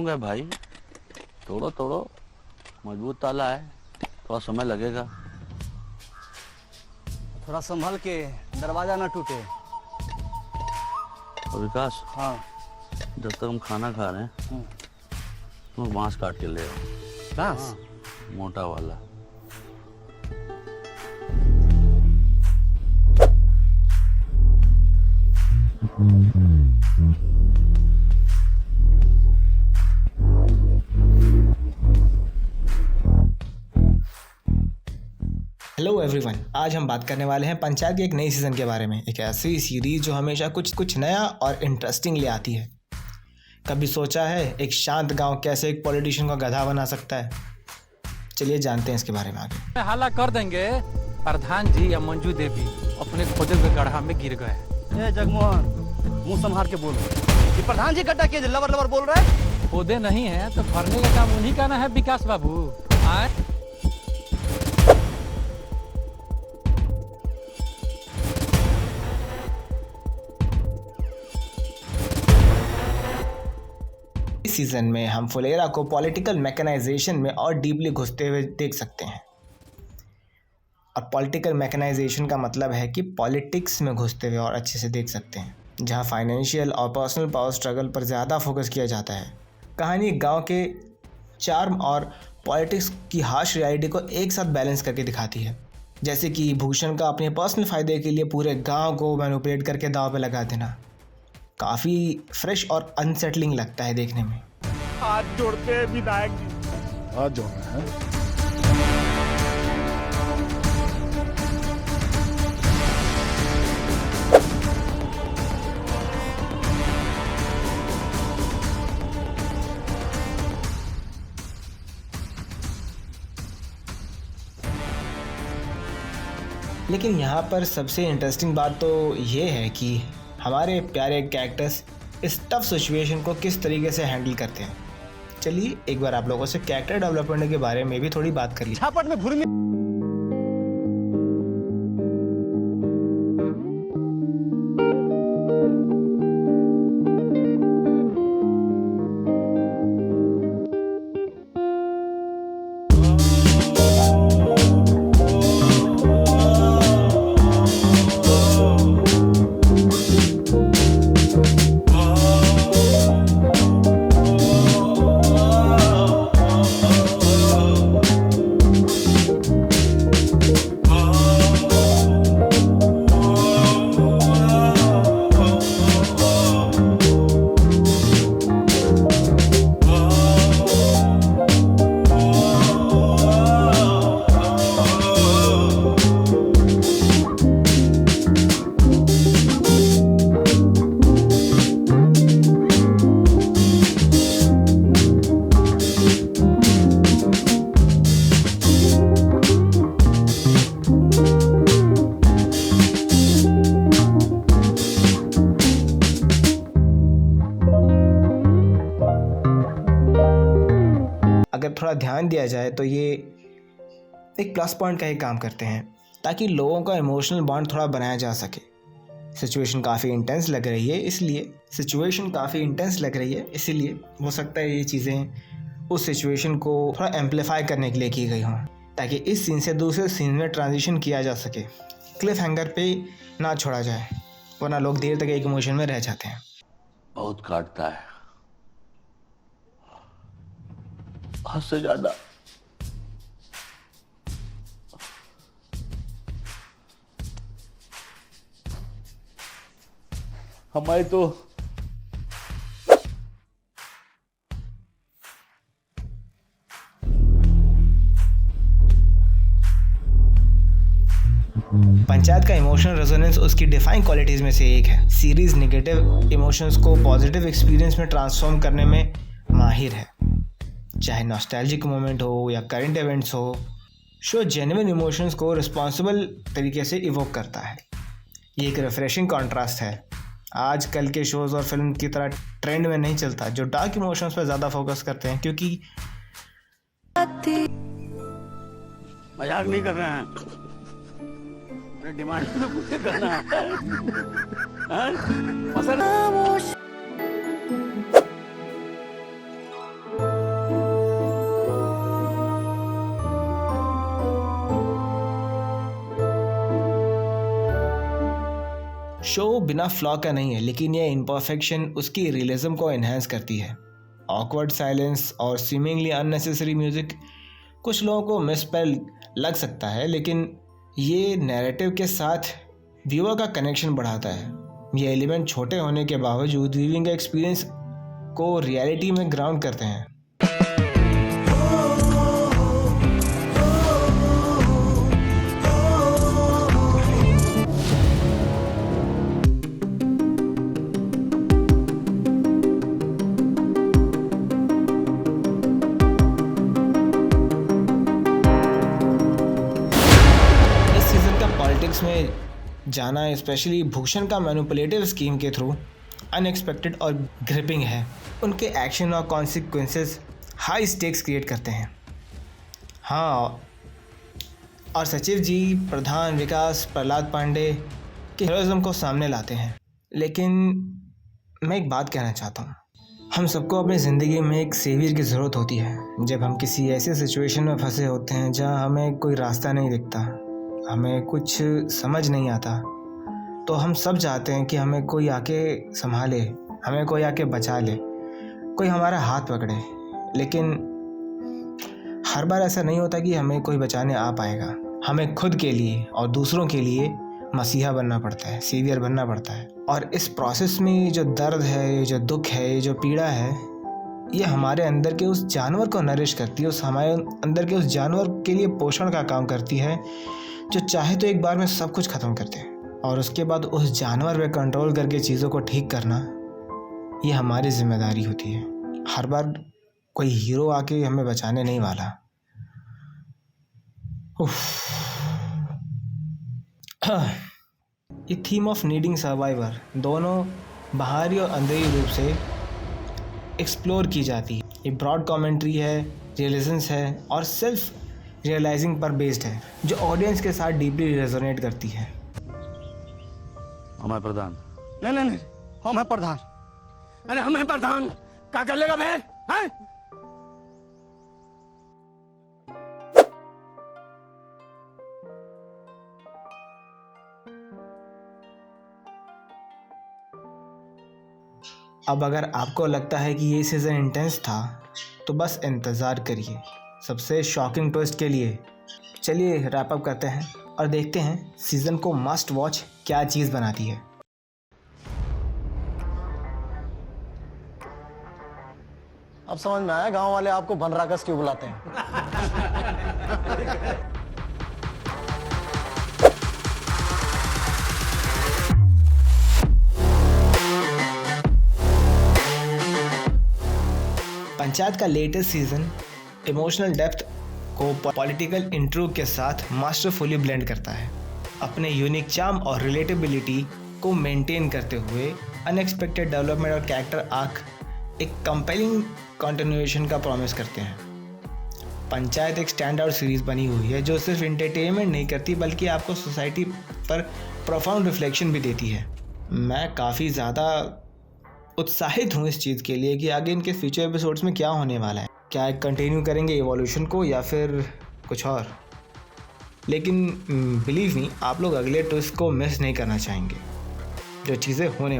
तोड़ूंगा भाई, तोड़ो तोड़ो, मजबूत ताला है, थोड़ा समय लगेगा। थोड़ा संभल के, दरवाजा ना टूटे। और विकास, हाँ। जब तक हम खाना खा रहे हैं तुम बांस काट के ले आओ। बांस? मोटा वाला। हेलो एवरीवन, आज हम बात करने वाले हैं पंचायत के एक नई सीज़न के बारे में। एक ऐसी सीरीज़ जो हमेशा कुछ नया और इंटरेस्टिंग ले आती है। कभी सोचा है एक शांत गांव कैसे एक पॉलिटिशियन को गधा बना सकता है? चलिए जानते हैं इसके बारे में आगे। हाला कर देंगे। प्रधान जी या मंजू देवी अपने खोदे हुए गड्ढा में गिर गए। जगमोहन, मुंह संभाल के बोल। ये प्रधान जी गड्ढा के लबर लबर बोल रहा है। खोदे नहीं है तो भरने का काम उन्हीं का ना है विकास बाबू। आए इस सीज़न में हम फुलेरा को पॉलिटिकल मैकेनाइजेशन में और डीपली घुसते हुए देख सकते हैं। और पॉलिटिकल मैकेनाइजेशन का मतलब है कि पॉलिटिक्स में घुसते हुए और अच्छे से देख सकते हैं, जहां फाइनेंशियल और पर्सनल पावर स्ट्रगल पर ज़्यादा फोकस किया जाता है। कहानी गांव के चार्म और पॉलिटिक्स की हार्श रियलिटी को एक साथ बैलेंस करके दिखाती है। जैसे कि भूषण का अपने पर्सनल फ़ायदे के लिए पूरे गांव को मैनिपुलेट करके दांव पे लगा देना काफ़ी फ्रेश और अनसेटलिंग लगता है देखने में। हाथ जोड़ते हैं विधायक जी। हाथ जोड़ना है। लेकिन यहाँ पर सबसे इंटरेस्टिंग बात तो ये है कि हमारे प्यारे कैरेक्टर्स इस टफ सिचुएशन को किस तरीके से हैंडल करते हैं। चलिए एक बार आप लोगों से कैरेक्टर डेवलपमेंट के बारे में भी थोड़ी बात कर ली। छापट में भूरी अगर थोड़ा ध्यान दिया जाए तो ये एक प्लस पॉइंट का ही काम करते हैं, ताकि लोगों का इमोशनल बॉन्ड थोड़ा बनाया जा सके। सिचुएशन काफ़ी इंटेंस लग रही है इसीलिए हो सकता है ये चीज़ें उस सिचुएशन को थोड़ा एम्पलीफाई करने के लिए की गई हों, ताकि इस सीन से दूसरे सीन में ट्रांजिशन किया जा सके, क्लिफ हैंगर पे ना छोड़ा जाए, वरना लोग देर तक एक इमोशन में रह जाते हैं। बहुत काटता है, हद से ज्यादा। हमारी तो पंचायत का इमोशनल रेजोनेंस उसकी डिफाइन क्वालिटीज में से एक है। सीरीज नेगेटिव इमोशंस को पॉजिटिव एक्सपीरियंस में ट्रांसफॉर्म करने में माहिर है, चाहे नॉस्टैल्जिक मोमेंट हो या करंट इवेंट्स हो। शो जेन्युइन इमोशंस को रिस्पॉन्सिबल तरीके से इवोक करता है। ये एक रिफ्रेशिंग कॉन्ट्रास्ट है। आजकल के शोज़ और फिल्म की तरह ट्रेंड में नहीं चलता जो डार्क इमोशंस पर ज़्यादा फोकस करते हैं, क्योंकि मजाक नहीं कर रहे हैं, अपने डिमांड तो पूरे करना है। हाँ? शो बिना फ्लॉ का नहीं है, लेकिन यह इम्परफेक्शन उसकी रियलिज्म को एनहांस करती है। ऑकवर्ड साइलेंस और सीमिंगली अननेसेसरी म्यूजिक कुछ लोगों को मिस पर लग सकता है, लेकिन ये नैरेटिव के साथ व्यूअर का कनेक्शन बढ़ाता है। ये एलिमेंट छोटे होने के बावजूद व्यूइंग एक्सपीरियंस को रियलिटी में ग्राउंड करते हैं। इस सीजन का पॉलिटिक्स में जाना, स्पेशली भूषण का मैनिपुलेटिव स्कीम के थ्रू, अनएक्सपेक्टेड और ग्रिपिंग है। उनके एक्शन और कॉन्सिक्वेंसेस हाई स्टेक्स क्रिएट करते हैं। हाँ, और सचिव जी, प्रधान, विकास, प्रहलाद पांडे के हीरोइज्म को सामने लाते हैं। लेकिन मैं एक बात कहना चाहता हूँ, हम सबको अपनी ज़िंदगी में एक सेवियर की ज़रूरत होती है। जब हम किसी ऐसे सिचुएशन में फंसे होते हैं जहाँ हमें कोई रास्ता नहीं दिखता, हमें कुछ समझ नहीं आता, तो हम सब चाहते हैं कि हमें कोई आके संभाले, हमें कोई आके बचा ले, कोई हमारा हाथ पकड़े। लेकिन हर बार ऐसा नहीं होता कि हमें कोई बचाने आ पाएगा। हमें खुद के लिए और दूसरों के लिए मसीहा बनना पड़ता है, सेवियर बनना पड़ता है। और इस प्रोसेस में ये जो दर्द है, ये जो दुख है, ये जो पीड़ा है, ये हमारे अंदर के उस जानवर को नरिश करती है, उस हमारे अंदर के उस जानवर के लिए पोषण का काम करती है, जो चाहे तो एक बार में सब कुछ ख़त्म कर दे। और उसके बाद उस जानवर पे कंट्रोल करके चीज़ों को ठीक करना, ये हमारी जिम्मेदारी होती है। हर बार कोई हीरो आके हमें बचाने नहीं वाला। ये थीम ऑफ नीडिंग सर्वाइवर दोनों बाहरी और अंदरूनी रूप से एक्सप्लोर की जाती है। ये ब्रॉड कमेंट्री है, रियलिजम्स है और सेल्फ रियलाइजिंग पर बेस्ड है, जो ऑडियंस के साथ डीपली रेजोनेट करती है। हमारे प्रधान, नहीं, हम हैं प्रधान। अरे हम हैं प्रधान, क्या कर लेगा मैं? हैं? अब अगर आपको लगता है कि ये सीज़न इंटेंस था, तो बस इंतज़ार करिए सबसे शॉकिंग ट्विस्ट के लिए। चलिए रैप अप करते हैं और देखते हैं सीज़न को मस्ट वॉच क्या चीज़ बनाती है। अब समझ में आया गांव वाले आपको बनराकस क्यों बुलाते हैं। पंचायत का लेटेस्ट सीजन इमोशनल डेप्थ को पॉलिटिकल इंट्रूग के साथ मास्टरफुली ब्लेंड करता है। अपने यूनिक चार्म और रिलेटेबिलिटी को मेंटेन करते हुए अनएक्सपेक्टेड डेवलपमेंट और कैरेक्टर आर्क एक कंपेलिंग कंटिन्यूएशन का प्रॉमिस करते हैं। पंचायत एक स्टैंड आउट सीरीज़ बनी हुई है जो सिर्फ एंटरटेनमेंट नहीं करती बल्कि आपको सोसाइटी पर प्रोफाउंड रिफ्लेक्शन भी देती है। मैं काफ़ी ज़्यादा उत्साहित हूँ इस चीज़ के लिए कि आगे इनके फ्यूचर एपिसोड्स में क्या होने वाला है। क्या कंटिन्यू करेंगे इवोल्यूशन को या फिर कुछ और। लेकिन बिलीव मी, आप लोग अगले ट्विस्ट को मिस नहीं करना चाहेंगे, जो चीज़ें होने